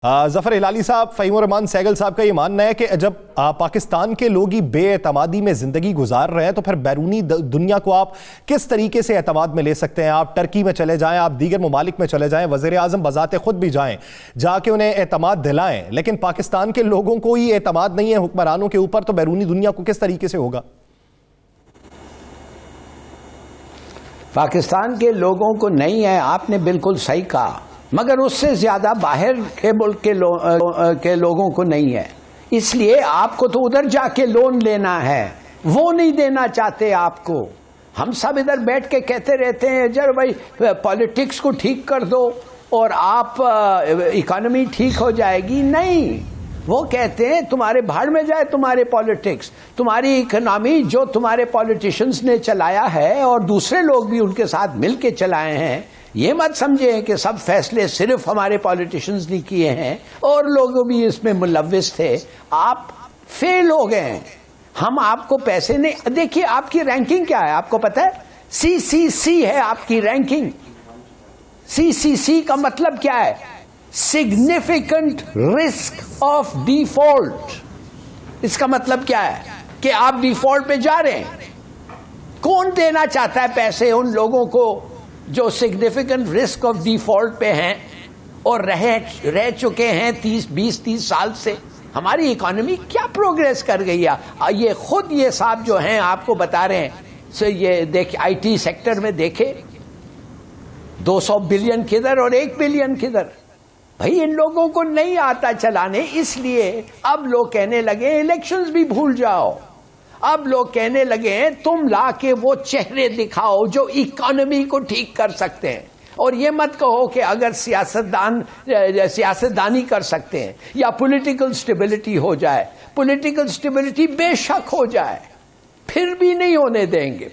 जफर हिलाली साहब, फ़हीम रहमान सहगल साहब का ये मानना है कि जब पाकिस्तान के लोग ही बेएतमादी में ज़िंदगी गुजार रहे हैं तो फिर बैरूनी दुनिया को आप किस तरीके से एतमाद में ले सकते हैं। आप टर्की में चले जाएं, आप दीगर ममालिक में चले जाएं, वज़ीर आज़म बज़ाते खुद भी जाएं, जाके उन्हें एतमाद दिलाएं, लेकिन पाकिस्तान के लोगों को ही एतमाद नहीं है हुक्मरानों के ऊपर, तो बैरूनी दुनिया को किस तरीके से होगा। पाकिस्तान के लोगों को नहीं है, आपने बिल्कुल सही कहा, मगर उससे ज्यादा बाहर के मुल्क के लोगों को नहीं है। इसलिए आपको तो उधर जाके लोन लेना है, वो नहीं देना चाहते आपको। हम सब इधर बैठ के कहते रहते हैं जरा भाई पॉलिटिक्स को ठीक कर दो और आप इकोनॉमी ठीक हो जाएगी। नहीं, वो कहते हैं तुम्हारे भाड़ में जाए तुम्हारे पॉलिटिक्स, तुम्हारी इकोनॉमी जो तुम्हारे पॉलिटिशियंस ने चलाया है और दूसरे लोग भी उनके साथ मिलके चलाए हैं। ये मत समझे कि सब फैसले सिर्फ हमारे पॉलिटिशियंस ने किए हैं और लोग भी इसमें मुलव्विस थे। आप फेल हो गए हैं, हम आपको पैसे नहीं। देखिए आपकी रैंकिंग क्या है आपको पता है, CCC है आपकी रैंकिंग। CCC का मतलब क्या है, सिग्निफिकेंट रिस्क ऑफ डिफॉल्ट। इसका मतलब क्या है कि आप डिफॉल्ट पे जा रहे हैं। कौन देना चाहता है पैसे उन लोगों को जो सिग्निफिकेंट रिस्क ऑफ डिफॉल्ट पे हैं और रह चुके हैं 20-30 साल से। हमारी इकोनॉमी क्या प्रोग्रेस कर गई है, ये खुद ये साहब जो हैं आपको बता रहे हैं। सो ये देख IT सेक्टर में देखे 200 बिलियन किधर और 1 बिलियन किधर। भाई इन लोगों को नहीं आता चलाने, इसलिए अब लोग कहने लगे इलेक्शंस भी भूल जाओ। अब लोग कहने लगे हैं तुम लाके वो चेहरे दिखाओ जो इकोनॉमी को ठीक कर सकते हैं। और ये मत कहो कि अगर सियासतदानी कर सकते हैं या पॉलिटिकल स्टेबिलिटी हो जाए। पॉलिटिकल स्टेबिलिटी बेशक हो जाए, फिर भी नहीं होने देंगे।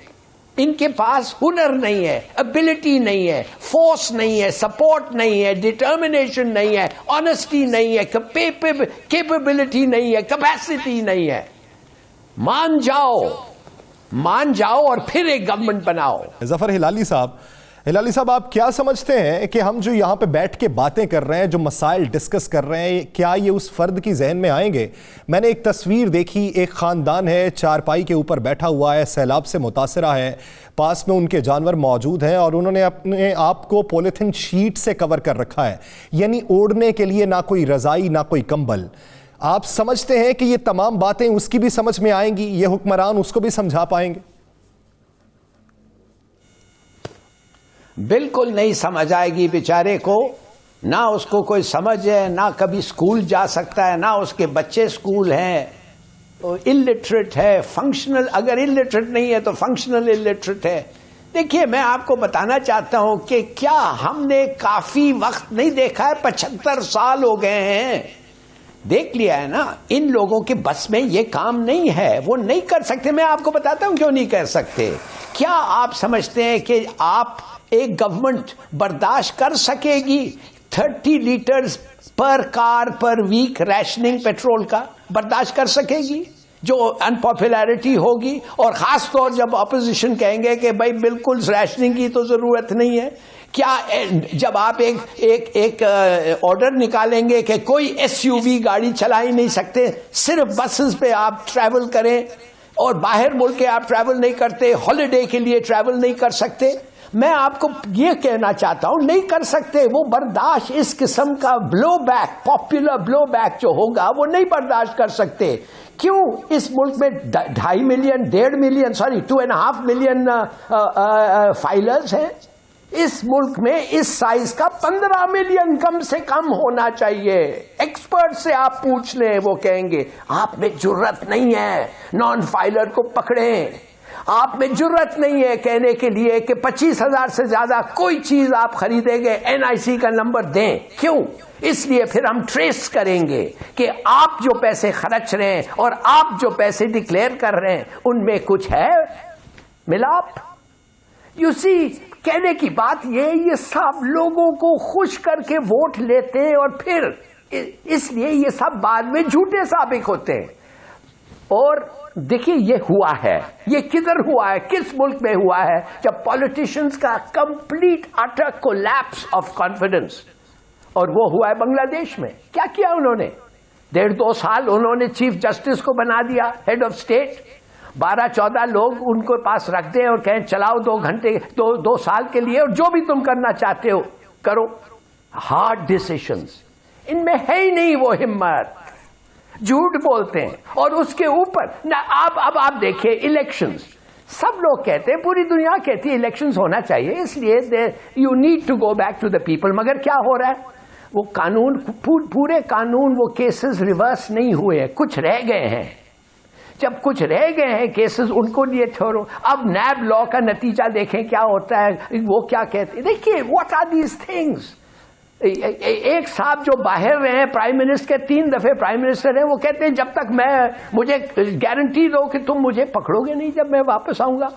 इनके पास हुनर नहीं है, एबिलिटी नहीं है, फोर्स नहीं है, सपोर्ट नहीं है, डिटर्मिनेशन नहीं है, ऑनेस्टी नहीं है, कैपेबिलिटी नहीं है, कैपेसिटी नहीं है। मान जाओ और फिर एक गवर्नमेंट बनाओ। जफर हिलाली साहब, आप क्या समझते हैं कि हम जो यहाँ पे बैठ के बातें कर रहे हैं, जो मसाइल डिस्कस कर रहे हैं, क्या ये उस फर्द की जहन में आएंगे। मैंने एक तस्वीर देखी, एक खानदान है, चारपाई के ऊपर बैठा हुआ है, सैलाब से मुतासरा है, पास में उनके जानवर मौजूद हैं और उन्होंने अपने आप को पॉलीथिन शीट से कवर कर रखा है, यानी ओढ़ने के लिए ना कोई रजाई ना कोई कंबल। आप समझते हैं कि ये तमाम बातें उसकी भी समझ में आएंगी, ये हुक्मरान उसको भी समझा पाएंगे। बिल्कुल नहीं समझ आएगी बेचारे को, ना उसको कोई समझ है, ना कभी स्कूल जा सकता है, ना उसके बच्चे स्कूल हैं, इलिटरेट है, फंक्शनल, अगर इलिटरेट नहीं है तो फंक्शनल इलिटरेट है। देखिए मैं आपको बताना चाहता हूं कि क्या हमने काफी वक्त नहीं देखा है, 75 साल हो गए हैं, देख लिया है ना। इन लोगों के बस में ये काम नहीं है, वो नहीं कर सकते। मैं आपको बताता हूं क्यों नहीं कर सकते। क्या आप समझते हैं कि आप एक गवर्नमेंट बर्दाश्त कर सकेगी 30 लीटर्स पर कार पर वीक रैशनिंग पेट्रोल का? बर्दाश्त कर सकेगी? जो अनपॉपुलैरिटी होगी, और खास तौर जब ऑपोजिशन कहेंगे कि भाई बिल्कुल रैशनिंग की तो जरूरत नहीं है। क्या जब आप एक ऑर्डर निकालेंगे कि कोई SUV गाड़ी चला ही नहीं सकते, सिर्फ बसेस पे आप ट्रैवल करें और बाहर मुल्क के आप ट्रैवल नहीं करते, हॉलिडे के लिए ट्रैवल नहीं कर सकते, मैं आपको यह कहना चाहता हूं नहीं कर सकते। वो बर्दाश्त, इस किस्म का ब्लोबैक, पॉपुलर ब्लोबैक जो होगा वो नहीं बर्दाश्त कर सकते। क्यों? इस मुल्क में 2.5 मिलियन 2.5 मिलियन फाइलर्स हैं। इस मुल्क में इस साइज का 15 मिलियन कम से कम होना चाहिए। एक्सपर्ट से आप पूछ लें, वो कहेंगे आप में जुर्रत नहीं है नॉन फाइलर को पकड़ें। आप में जुर्रत नहीं है कहने के लिए कि 25,000 से ज्यादा कोई चीज आप खरीदेंगे NIC का नंबर दें। क्यों? इसलिए फिर हम ट्रेस करेंगे कि आप जो पैसे खर्च रहे हैं और आप जो पैसे डिक्लेयर कर रहे हैं उनमें कुछ है मिलाप। यू सी, कहने की बात ये सब लोगों को खुश करके वोट लेते हैं और फिर इसलिए ये सब बाद में झूठे साबित होते हैं। और देखिए ये हुआ है, ये किधर हुआ है, किस मुल्क में हुआ है, जब पॉलिटिशियंस का complete utter collapse of confidence और वो हुआ है बांग्लादेश में। क्या किया उन्होंने? 1.5-2 साल उन्होंने चीफ जस्टिस को बना दिया हेड ऑफ स्टेट। 12-14 लोग उनको पास रख दें और कहें चलाओ 2 घंटे 2 साल के लिए, और जो भी तुम करना चाहते हो करो। हार्ड डिसीजंस, इनमें है ही नहीं वो हिम्मत, झूठ बोलते हैं। और उसके ऊपर ना अब आप देखिए इलेक्शंस, सब लोग कहते हैं, पूरी दुनिया कहती है इलेक्शंस होना चाहिए, इसलिए you need to go back to the people. मगर क्या हो रहा है? वो कानून, पूरे कानून, वो केसेस रिवर्स नहीं हुए हैं, कुछ रह गए हैं। जब कुछ रह गए हैं केसेस, उनको लिए छोड़ो। अब नैब लॉ का नतीजा देखें क्या होता है, वो क्या कहते हैं। देखिए व्हाट आर दीज थिंग्स। एक साहब जो बाहर रहे हैं, प्राइम मिनिस्टर के 3 दफे प्राइम मिनिस्टर हैं, वो कहते हैं जब तक मुझे गारंटी दो कि तुम मुझे पकड़ोगे नहीं जब मैं वापस आऊंगा।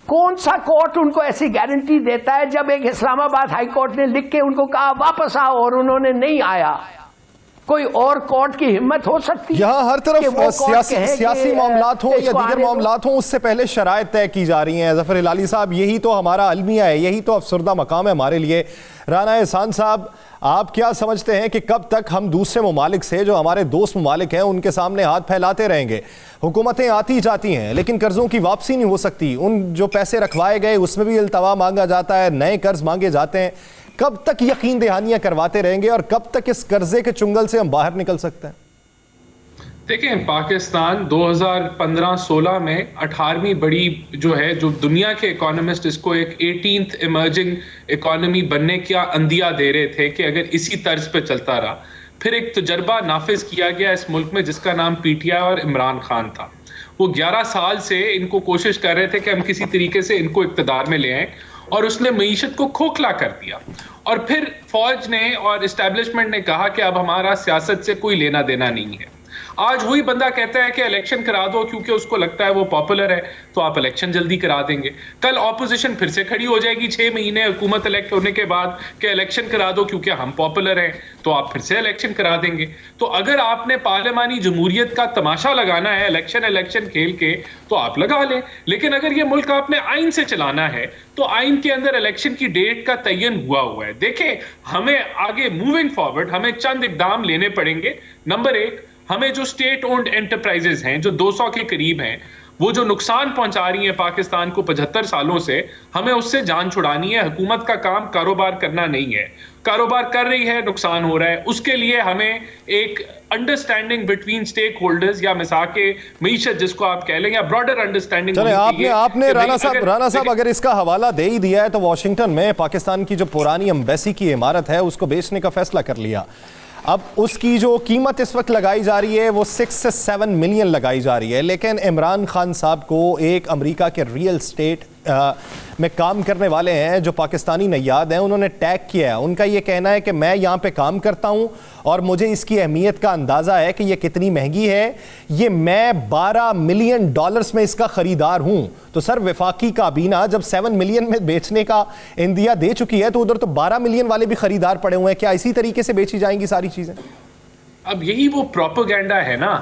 कौन सा कोर्ट उनको ऐसी गारंटी देता है? जब एक इस्लामाबाद हाई कोर्ट ने लिख के उनको कहा वापस आओ और उन्होंने नहीं आया, कोई और कोर्ट की हिम्मत हो सकती है? यहाँ हर तरफ सियासी मामलात हो या दीगर मामलात हो, उससे पहले शराइत तय की जा रही हैं। जफर हिलाली साहब, यही तो हमारा अलमिया है, यही तो अफसरदा मकाम है हमारे लिए। राना एहसान साहब, आप क्या समझते हैं कि कब तक हम दूसरे ममालिक से, जो हमारे दोस्त ममालिक हैं, उनके सामने हाथ फैलाते रहेंगे? हुकूमतें आती जाती हैं लेकिन कर्जों की वापसी नहीं हो सकती। उन जो पैसे रखवाए गए उसमें भी इल्तवा मांगा जाता है, नए कर्ज मांगे जाते हैं। कब तक यकीन दहानियां करवाते रहेंगे और कब तक इस कर्जे के चुंगल से हम बाहर निकल सकते हैं? देखें, पाकिस्तान 2015-16 में 18वीं बड़ी जो है, जो दुनिया के इकोनॉमिस्ट इसको एक 18th इमर्जिंग इकोनॉमी बनने का अंदिया दे रहे थे कि अगर इसी तर्ज पे चलता रहा। फिर एक तजर्बा नाफिज किया गया इस मुल्क में जिसका नाम पीटीआई और इमरान खान था। वो 11 साल से इनको कोशिश कर रहे थे कि हम किसी तरीके से इनको इक्तदार में ले आएं, और उसने मईशत को खोखला कर दिया। और फिर फौज ने और इस्टेब्लिशमेंट ने कहा कि अब हमारा सियासत से कोई लेना देना नहीं है। आज वही बंदा कहता है कि इलेक्शन करा दो क्योंकि उसको लगता है वो पॉपुलर है, तो आप इलेक्शन जल्दी करा देंगे। कल ऑपोजिशन फिर से खड़ी हो जाएगी 6 महीने हुकूमत इलेक्ट होने के बाद कि इलेक्शन करा दो क्योंकि हम पॉपुलर हैं, तो आप फिर से इलेक्शन करा देंगे। तो अगर आपने पार्लिमानी जमहूरियत का तमाशा लगाना है इलेक्शन खेल के, तो आप लगा लें। लेकिन अगर ये मुल्क आपने आइन से चलाना है तो आइन के अंदर इलेक्शन की डेट का तयन हुआ है। देखें, हमें आगे मूविंग फॉरवर्ड हमें चंद इकदाम लेने पड़ेंगे। नंबर 1, हमें जो स्टेट ओन्ड एंटरप्राइजेज हैं, जो 200 के करीब हैं, वो जो नुकसान पहुंचा रही है पाकिस्तान को 75 सालों से, हमें उससे जान छुड़ानी है। हुकूमत का काम कारोबार करना नहीं है। कारोबार कर रही है, नुकसान हो रहा है, उसके लिए हमें एक अंडरस्टैंडिंग बिटवीन स्टेक होल्डर्स या मिसाके मईशत जिसको आप कह लें, या ब्रॉडर अंडरस्टैंडिंग। चले, आपने राना साहब अगर इसका हवाला दे ही दिया है तो वॉशिंगटन में पाकिस्तान की जो पुरानी एम्बेसी की इमारत है उसको बेचने का फैसला कर लिया। अब उसकी जो कीमत इस वक्त लगाई जा रही है वो 6 से 7 मिलियन लगाई जा रही है। लेकिन इमरान खान साहब को एक अमेरिका के रियल स्टेट में काम करने वाले हैं जो पाकिस्तानी नैयाद हैं, उन्होंने टैग किया है। उनका ये कहना है कि मैं यहाँ पे काम करता हूँ और मुझे इसकी अहमियत का अंदाज़ा है कि ये कितनी महंगी है। ये मैं $12 मिलियन में इसका ख़रीदार हूँ। तो सर, वफाकी काबीना जब 7 मिलियन में बेचने का इंदिया दे चुकी है तो उधर तो 12 मिलियन वाले भी ख़रीदार पड़े हुए हैं। क्या इसी तरीके से बेची जाएंगी सारी चीज़ें? अब यही वो प्रोपेगेंडा है ना